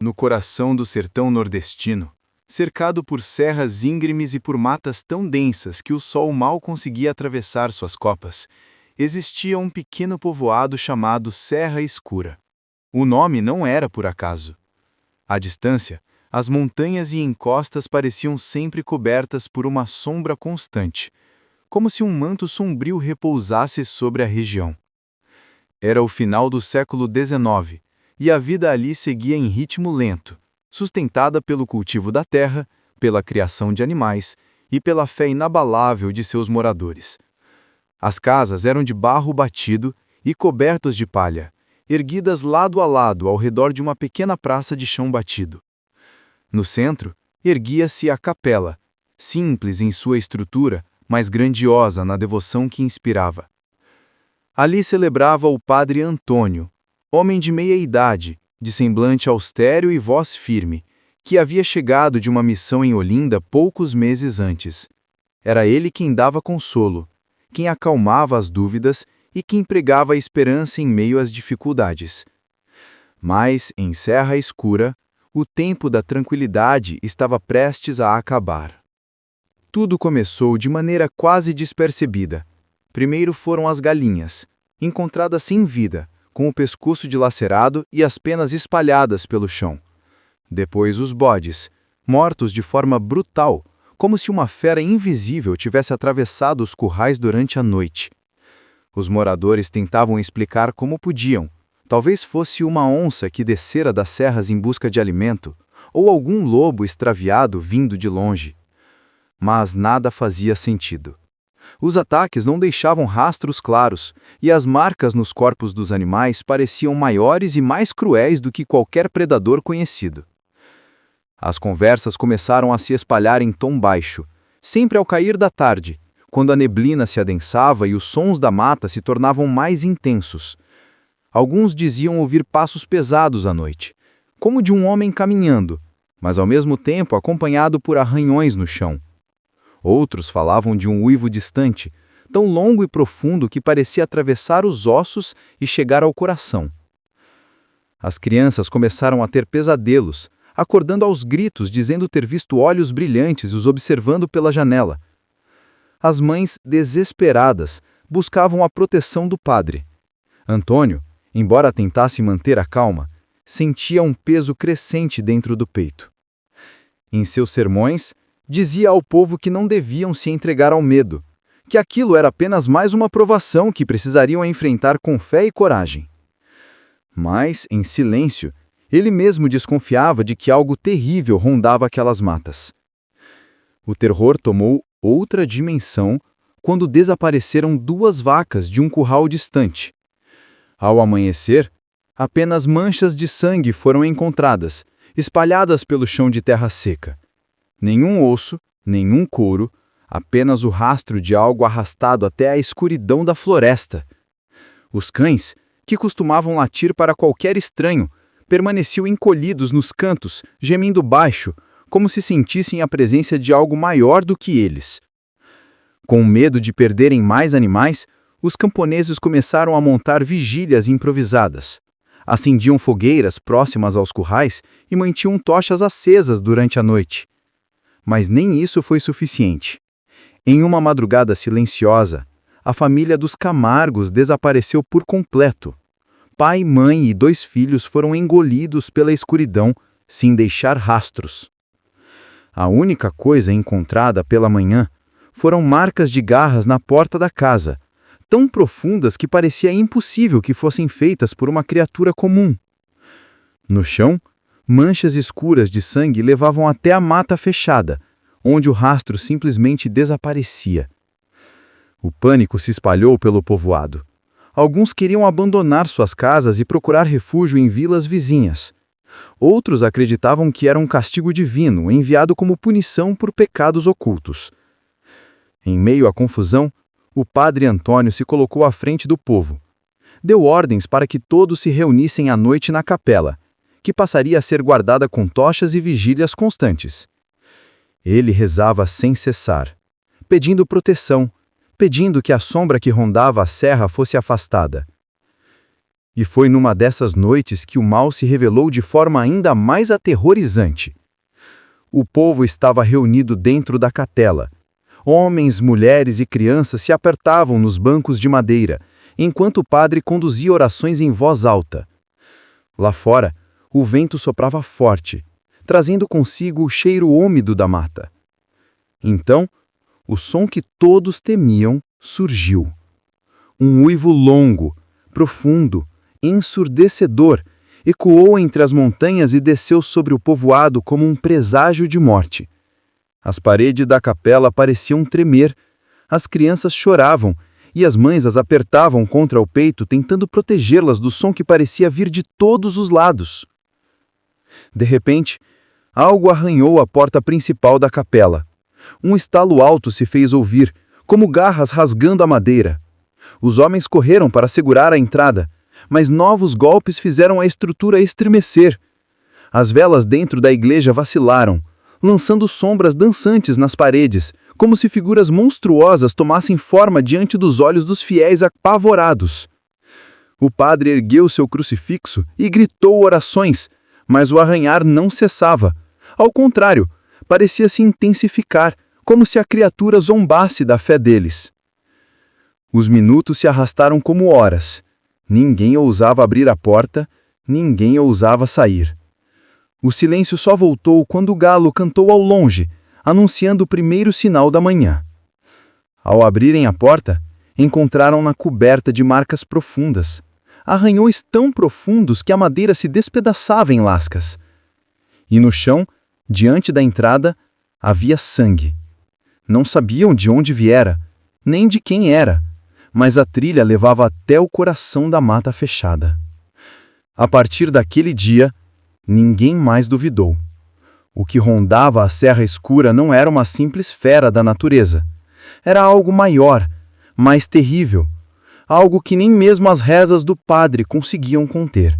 no coração do sertão nordestino, cercado por serras íngremes e por matas tão densas que o sol mal conseguia atravessar suas copas, existia um pequeno povoado chamado Serra Escura. O nome não era por acaso. À distância, as montanhas e encostas pareciam sempre cobertas por uma sombra constante, como se um manto sombrio repousasse sobre a região. Era o final do século XIX, e a vida ali seguia em ritmo lento, sustentada pelo cultivo da terra, pela criação de animais e pela fé inabalável de seus moradores. As casas eram de barro batido e cobertas de palha, erguidas lado a lado ao redor de uma pequena praça de chão batido. No centro, erguia-se a capela, simples em sua estrutura, mas grandiosa na devoção que inspirava. Ali celebrava o padre Antônio, homem de meia-idade, de semblante austero e voz firme, que havia chegado de uma missão em Olinda poucos meses antes. Era ele quem dava consolo, quem acalmava as dúvidas e quem pregava a esperança em meio às dificuldades. Mas, em Serra Escura, o tempo da tranquilidade estava prestes a acabar. Tudo começou de maneira quase despercebida. Primeiro foram as galinhas, encontradas sem vida, com o pescoço dilacerado e as penas espalhadas pelo chão. Depois os bodes, mortos de forma brutal, como se uma fera invisível tivesse atravessado os currais durante a noite. Os moradores tentavam explicar como podiam. Talvez fosse uma onça que descera das serras em busca de alimento, ou algum lobo extraviado vindo de longe. Mas nada fazia sentido. Os ataques não deixavam rastros claros, e as marcas nos corpos dos animais pareciam maiores e mais cruéis do que qualquer predador conhecido. As conversas começaram a se espalhar em tom baixo, sempre ao cair da tarde, quando a neblina se adensava e os sons da mata se tornavam mais intensos. Alguns diziam ouvir passos pesados à noite, como de um homem caminhando, mas ao mesmo tempo acompanhado por arranhões no chão. Outros falavam de um uivo distante, tão longo e profundo que parecia atravessar os ossos e chegar ao coração. As crianças começaram a ter pesadelos, acordando aos gritos dizendo ter visto olhos brilhantes os observando pela janela. As mães, desesperadas, buscavam a proteção do padre. Antônio, embora tentasse manter a calma, sentia um peso crescente dentro do peito. Em seus sermões, dizia ao povo que não deviam se entregar ao medo, que aquilo era apenas mais uma provação que precisariam enfrentar com fé e coragem. Mas, em silêncio, ele mesmo desconfiava de que algo terrível rondava aquelas matas. O terror tomou outra dimensão quando desapareceram 2 vacas de um curral distante. Ao amanhecer, apenas manchas de sangue foram encontradas, espalhadas pelo chão de terra seca. Nenhum osso, nenhum couro, apenas o rastro de algo arrastado até a escuridão da floresta. Os cães, que costumavam latir para qualquer estranho, permaneciam encolhidos nos cantos, gemendo baixo, como se sentissem a presença de algo maior do que eles. Com medo de perderem mais animais, os camponeses começaram a montar vigílias improvisadas. Acendiam fogueiras próximas aos currais e mantinham tochas acesas durante a noite. Mas nem isso foi suficiente. Em uma madrugada silenciosa, a família dos Camargos desapareceu por completo. Pai, mãe e 2 filhos foram engolidos pela escuridão, sem deixar rastros. A única coisa encontrada pela manhã foram marcas de garras na porta da casa, tão profundas que parecia impossível que fossem feitas por uma criatura comum. No chão, manchas escuras de sangue levavam até a mata fechada, onde o rastro simplesmente desaparecia. O pânico se espalhou pelo povoado. Alguns queriam abandonar suas casas e procurar refúgio em vilas vizinhas. Outros acreditavam que era um castigo divino, enviado como punição por pecados ocultos. Em meio à confusão, o padre Antônio se colocou à frente do povo. Deu ordens para que todos se reunissem à noite na capela, que passaria a ser guardada com tochas e vigílias constantes. Ele rezava sem cessar, pedindo proteção, pedindo que a sombra que rondava a serra fosse afastada. E foi numa dessas noites que o mal se revelou de forma ainda mais aterrorizante. O povo estava reunido dentro da catela. Homens, mulheres e crianças se apertavam nos bancos de madeira, enquanto o padre conduzia orações em voz alta. Lá fora, o vento soprava forte, trazendo consigo o cheiro úmido da mata. Então, o som que todos temiam surgiu. Um uivo longo, profundo, ensurdecedor, ecoou entre as montanhas e desceu sobre o povoado como um presságio de morte. As paredes da capela pareciam tremer, as crianças choravam e as mães as apertavam contra o peito, tentando protegê-las do som que parecia vir de todos os lados. De repente, algo arranhou a porta principal da capela. Um estalo alto se fez ouvir, como garras rasgando a madeira. Os homens correram para segurar a entrada, mas novos golpes fizeram a estrutura estremecer. As velas dentro da igreja vacilaram, lançando sombras dançantes nas paredes, como se figuras monstruosas tomassem forma diante dos olhos dos fiéis apavorados. O padre ergueu seu crucifixo e gritou orações, mas o arranhar não cessava. Ao contrário, parecia se intensificar, como se a criatura zombasse da fé deles. Os minutos se arrastaram como horas. Ninguém ousava abrir a porta, ninguém ousava sair. O silêncio só voltou quando o galo cantou ao longe, anunciando o primeiro sinal da manhã. Ao abrirem a porta, encontraram-na coberta de marcas profundas, arranhões tão profundos que a madeira se despedaçava em lascas. E no chão, diante da entrada, havia sangue. Não sabiam de onde viera, nem de quem era, mas a trilha levava até o coração da mata fechada. A partir daquele dia, ninguém mais duvidou. O que rondava a Serra Escura não era uma simples fera da natureza. Era algo maior, mais terrível, algo que nem mesmo as rezas do padre conseguiam conter.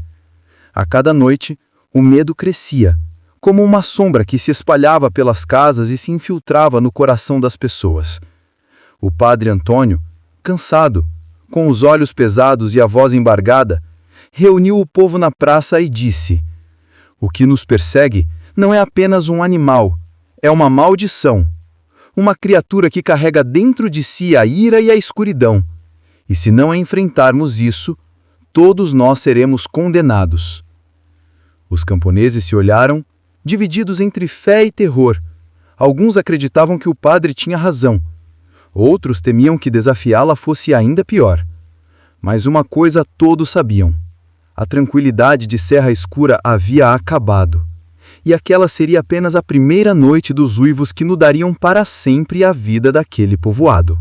A cada noite, o medo crescia, como uma sombra que se espalhava pelas casas e se infiltrava no coração das pessoas. O padre Antônio, cansado, com os olhos pesados e a voz embargada, reuniu o povo na praça e disse: "O que nos persegue não é apenas um animal, é uma maldição. Uma criatura que carrega dentro de si a ira e a escuridão. E se não enfrentarmos isso, todos nós seremos condenados." Os camponeses se olharam, divididos entre fé e terror. Alguns acreditavam que o padre tinha razão. Outros temiam que desafiá-la fosse ainda pior. Mas uma coisa todos sabiam: a tranquilidade de Serra Escura havia acabado. E aquela seria apenas a primeira noite dos uivos que mudariam para sempre a vida daquele povoado.